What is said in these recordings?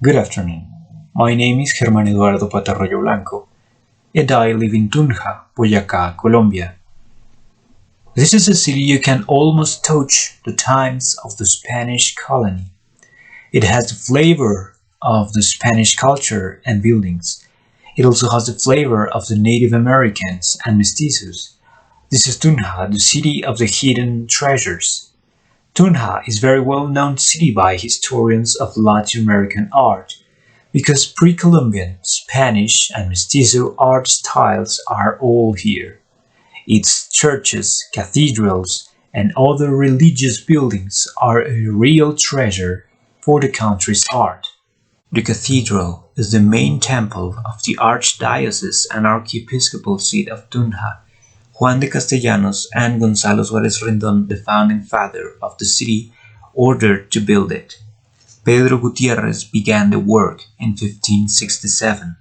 Good afternoon. My name is Germán Eduardo Patarroyo Blanco, and I live in Tunja, Boyacá, Colombia. This is a city you can almost touch the times of the Spanish colony. It has the flavor of the Spanish culture and buildings. It also has the flavor of the Native Americans and mestizos. This is Tunja, the city of the hidden treasures. Tunja is a very well-known city by historians of Latin American art because pre-Columbian, Spanish, and mestizo art styles are all here. Its churches, cathedrals, and other religious buildings are a real treasure for the country's art. The cathedral is the main temple of the Archdiocese and Archiepiscopal seat of Tunja. Juan de Castellanos and Gonzalo Suárez Rendón, the founding father of the city, ordered to build it. Pedro Gutierrez began the work in 1567.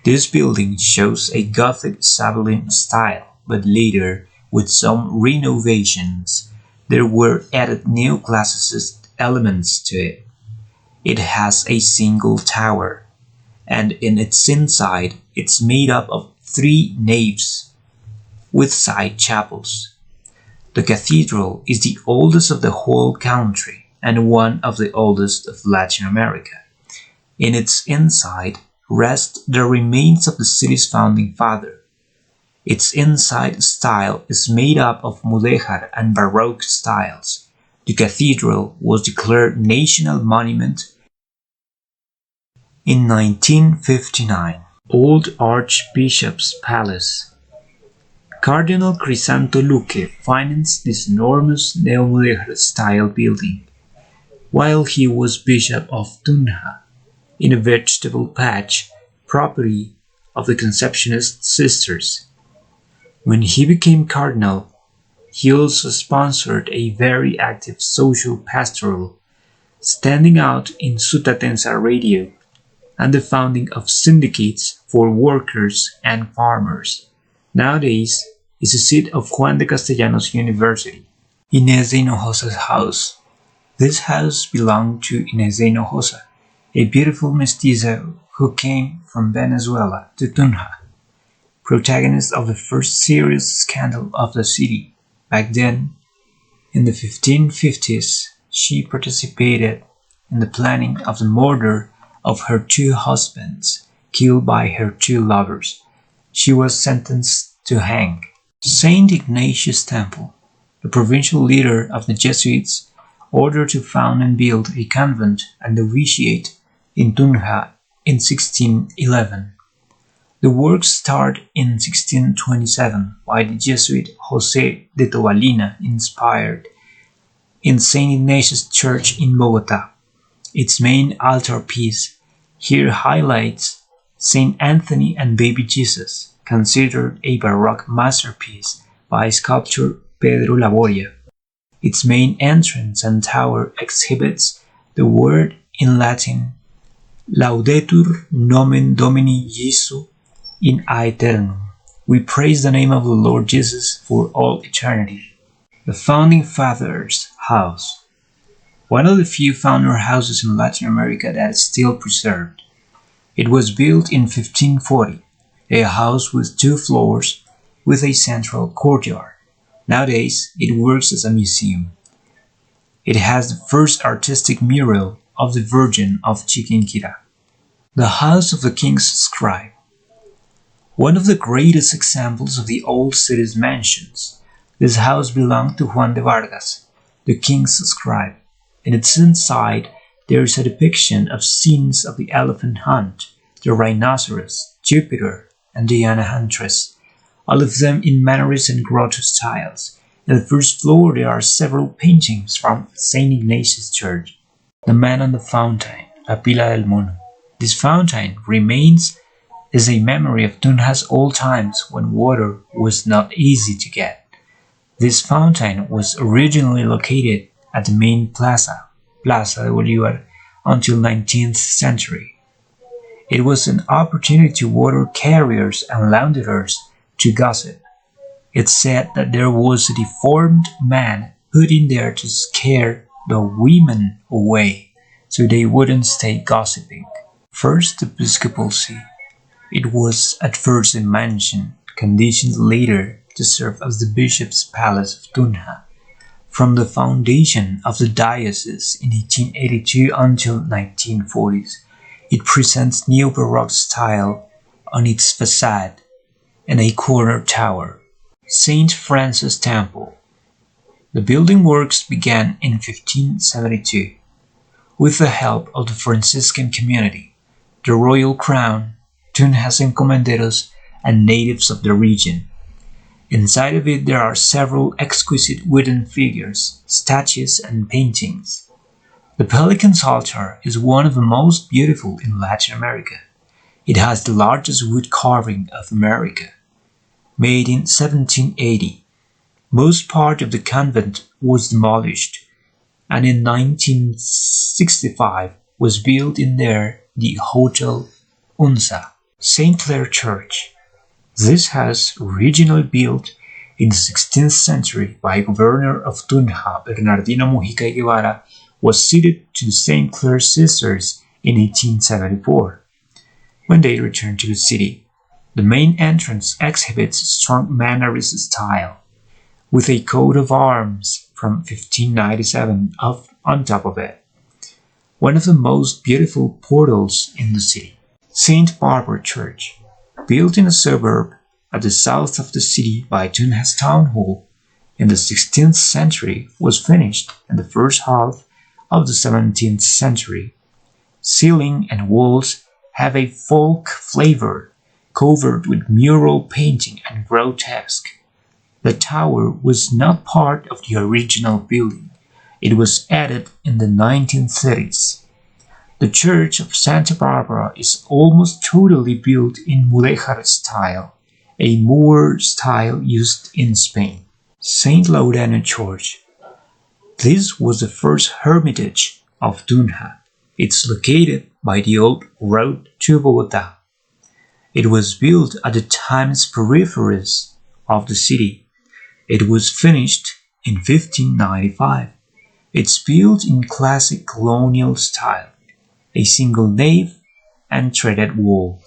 This building shows a Gothic Sabelline style, but later, with some renovations, there were added neoclassicist elements to it. It has a single tower, and in its inside, it's made up of 3 naves with side chapels. The cathedral is the oldest of the whole country and one of the oldest of Latin America. In its inside rest the remains of the city's founding father. Its inside style is made up of mudéjar and Baroque styles. The cathedral was declared National Monument in 1959. Old Archbishop's Palace. Cardinal Crisanto Luque financed this enormous neo-mudéjar style building while he was Bishop of Tunja, in a vegetable patch, property of the Conceptionist sisters. When he became cardinal, he also sponsored a very active social pastoral, standing out in Sutatensa radio, and the founding of syndicates for workers and farmers. Nowadays, is the seat of Juan de Castellanos University. Inés de Hinojosa's house. This house belonged to Inés de Hinojosa, a beautiful mestiza who came from Venezuela to Tunja, protagonist of the first serious scandal of the city. Back then, in the 1550s, she participated in the planning of the murder of her 2 husbands, killed by her 2 lovers. She was sentenced to hang. Saint Ignatius Temple, the provincial leader of the Jesuits, ordered to found and build a convent and novitiate in Tunja in 1611. The work started in 1627 by the Jesuit José de Tobalina, inspired in Saint Ignatius Church in Bogotá. Its main altarpiece here highlights Saint Anthony and Baby Jesus, considered a Baroque masterpiece by sculptor Pedro Laboria. Its main entrance and tower exhibits the word in Latin Laudetur nomen Domini Jesu in aeternum. We praise the name of the Lord Jesus for all eternity. The Founding Fathers' House. One of the few founder houses in Latin America that is still preserved. It was built in 1540, a house with 2 floors with a central courtyard. Nowadays, it works as a museum. It has the first artistic mural of the Virgin of Chiquinquirá. The House of the King's Scribe. One of the greatest examples of the old city's mansions. This house belonged to Juan de Vargas, the king's scribe. In its inside, there is a depiction of scenes of the elephant hunt, the rhinoceros, Jupiter, and Diana Huntress, all of them in Mannerist and grotto styles. In the first floor there are several paintings from St. Ignatius Church. The Man on the Fountain, La Pila del Mono. This fountain remains as a memory of Tunja's old times when water was not easy to get. This fountain was originally located at the main plaza, Plaza de Bolívar, until 19th century. It was an opportunity to water carriers and launderers to gossip. It's said that there was a deformed man put in there to scare the women away. so they wouldn't stay gossiping. First, the episcopacy. It was at first a mansion, conditioned later to serve as the bishop's palace of Tunja. From the foundation of the diocese in 1882 until 1940s, it presents neo-Baroque style on its facade and a corner tower. St. Francis Temple. The building works began in 1572. With the help of the Franciscan community, the royal crown, Tunja's encomenderos, and natives of the region. Inside of it there are several exquisite wooden figures, statues, and paintings. The Pelican's altar is one of the most beautiful in Latin America. It has the largest wood carving of America. Made in 1780, most part of the convent was demolished, and in 1965 was built in there the Hotel Unsa, St. Clair Church. This house, originally built in the 16th century by Governor of Tunja, Bernardino Mujica y Guevara, was ceded to the St. Clair Sisters in 1874. When they returned to the city, the main entrance exhibits strong Mannerist style, with a coat of arms from 1597 up on top of it. One of the most beautiful portals in the city. St. Barbara Church, built in a suburb at the south of the city by Tunja's town hall in the 16th century, was finished in the first half of the 17th century. Ceiling and walls have a folk flavor, covered with mural painting and grotesque. The tower was not part of the original building. It was added in the 1930s. The Church of Santa Barbara is almost totally built in mudéjar style, a Moor style used in Spain. St. Laurena Church. This was the first hermitage of Tunja. It's located by the old road to Bogotá. It was built at the time's peripheries of the city. It was finished in 1595. It's built in classic colonial style, a single nave and treaded wall.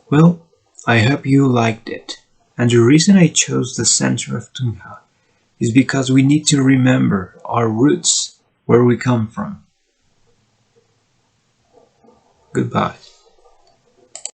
Well, I hope you liked it. And the reason I chose the center of Tunja is because we need to remember our roots, where we come from. Goodbye.